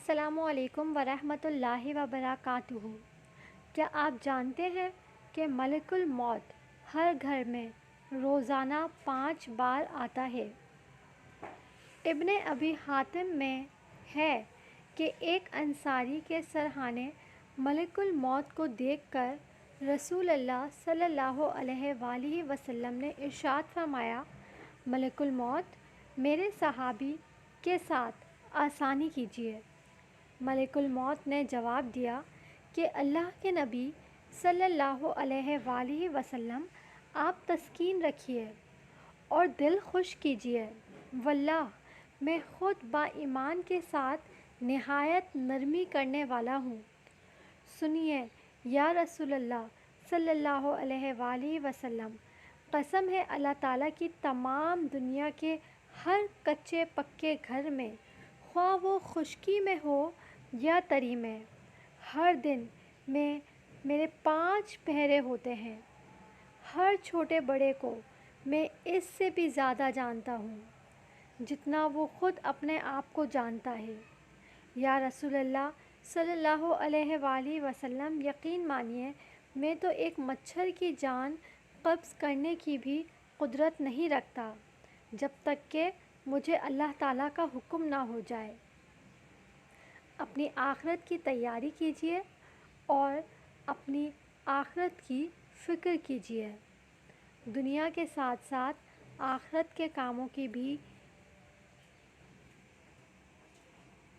السلام علیکم ورحمۃ اللہ وبرکاتہ۔ کیا آپ جانتے ہیں کہ ملک الموت ہر گھر میں روزانہ 5 بار آتا ہے؟ ابن ابی حاتم میں ہے کہ ایک انصاری کے سرہانے ملک الموت کو دیکھ کر رسول اللہ صلی اللہ علیہ وآلہ وسلم نے ارشاد فرمایا، ملک الموت میرے صحابی کے ساتھ آسانی کیجیے۔ ملک الموت نے جواب دیا کہ اللہ کے نبی صلی اللہ علیہ وآلہ وسلم، آپ تسکین رکھیے اور دل خوش کیجیے، واللہ میں خود با ایمان کے ساتھ نہایت نرمی کرنے والا ہوں۔ سنیے یا رسول اللہ صلی اللہ علیہ وآلہ وسلم، قسم ہے اللہ تعالیٰ کی، تمام دنیا کے ہر کچے پکے گھر میں، خواہ وہ خشکی میں ہو یا تری میں، ہر دن میں میرے 5 پہرے ہوتے ہیں۔ ہر چھوٹے بڑے کو میں اس سے بھی زیادہ جانتا ہوں جتنا وہ خود اپنے آپ کو جانتا ہے۔ یا رسول اللہ صلی اللہ علیہ وآلہ وسلم، یقین مانیے میں تو ایک مچھر کی جان قبض کرنے کی بھی قدرت نہیں رکھتا جب تک کہ مجھے اللہ تعالیٰ کا حکم نہ ہو جائے۔ اپنی آخرت کی تیاری کیجیے اور اپنی آخرت کی فکر کیجیے۔ دنیا کے ساتھ ساتھ آخرت کے کاموں کی بھی